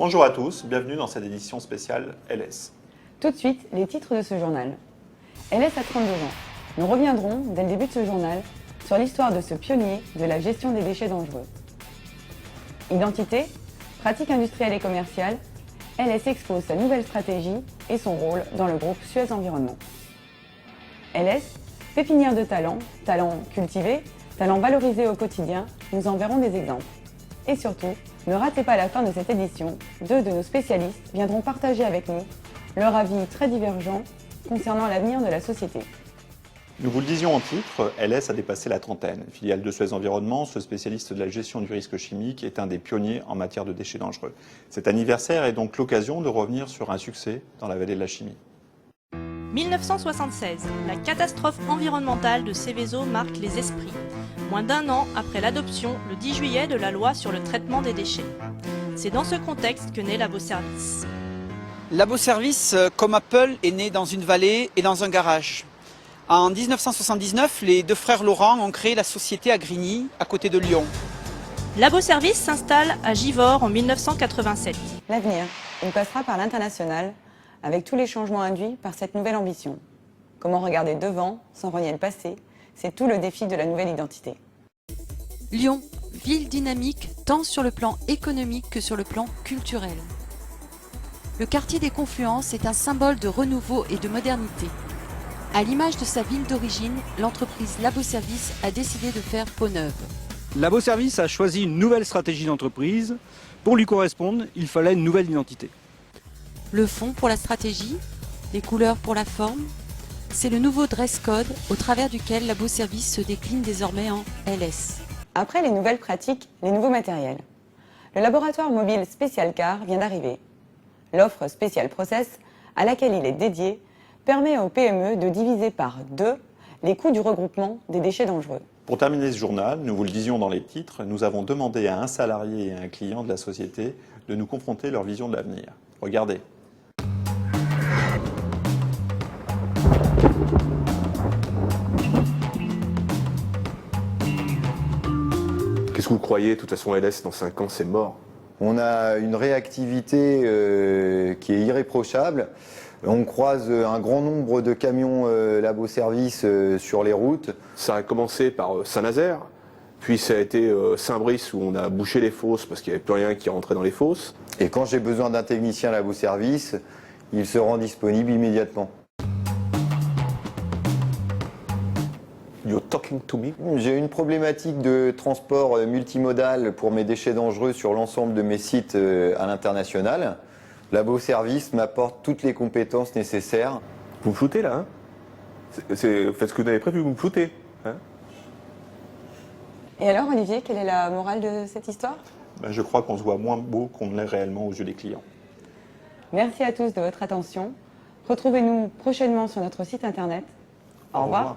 Bonjour à tous, bienvenue dans cette édition spéciale LS. Tout de suite, les titres de ce journal. LS a 32 ans. Nous reviendrons, dès le début de ce journal, sur l'histoire de ce pionnier de la gestion des déchets dangereux. Identité, pratique industrielle et commerciale, LS expose sa nouvelle stratégie et son rôle dans le groupe Suez Environnement. LS, pépinière de talents, talents cultivés, talents valorisés au quotidien, nous en verrons des exemples. Et surtout, ne ratez pas la fin de cette édition, deux de nos spécialistes viendront partager avec nous leur avis très divergent concernant l'avenir de la société. Nous vous le disions en titre, LS a dépassé la trentaine. Filiale de Suez Environnement, ce spécialiste de la gestion du risque chimique est un des pionniers en matière de déchets dangereux. Cet anniversaire est donc l'occasion de revenir sur un succès dans la vallée de la chimie. 1976, la catastrophe environnementale de Seveso marque les esprits. Moins d'un an après l'adoption, le 10 juillet, de la loi sur le traitement des déchets. C'est dans ce contexte que naît Laboservice. Laboservice, comme Apple, est né dans une vallée et dans un garage. En 1979, les deux frères Laurent ont créé la société à Grigny, à côté de Lyon. Laboservice s'installe à Givors en 1987. L'avenir, il passera par l'international, avec tous les changements induits par cette nouvelle ambition. Comment regarder devant, sans renier le passé, c'est tout le défi de la nouvelle identité. Lyon, ville dynamique tant sur le plan économique que sur le plan culturel. Le quartier des Confluences est un symbole de renouveau et de modernité. À l'image de sa ville d'origine, l'entreprise Laboservice a décidé de faire peau neuve. Laboservice a choisi une nouvelle stratégie d'entreprise. Pour lui correspondre, il fallait une nouvelle identité. Le fond pour la stratégie, les couleurs pour la forme, c'est le nouveau dress code au travers duquel Laboservice se décline désormais en LS. Après les nouvelles pratiques, les nouveaux matériels. Le laboratoire mobile Special Car vient d'arriver. L'offre Special Process, à laquelle il est dédié, permet aux PME de diviser par 2 les coûts du regroupement des déchets dangereux. Pour terminer ce journal, nous vous le disions dans les titres, nous avons demandé à un salarié et à un client de la société de nous confronter leur vision de l'avenir. Regardez. Qu'est-ce que vous croyez? De toute façon, LS, dans 5 ans, c'est mort. On a une réactivité qui est irréprochable. On croise un grand nombre de camions Laboservice sur les routes. Ça a commencé par Saint-Nazaire, puis ça a été Saint-Brice où on a bouché les fosses parce qu'il n'y avait plus rien qui rentrait dans les fosses. Et quand j'ai besoin d'un technicien Laboservice, il se rend disponible immédiatement. You're talking to me? J'ai une problématique de transport multimodal pour mes déchets dangereux sur l'ensemble de mes sites à l'international. Laboservice m'apporte toutes les compétences nécessaires. Vous me floutez là, hein? Faites ce que vous avez prévu, vous me floutez. Hein? Et alors, Olivier, quelle est la morale de cette histoire? Je crois qu'on se voit moins beau qu'on ne l'est réellement aux yeux des clients. Merci à tous de votre attention. Retrouvez-nous prochainement sur notre site internet. Au revoir.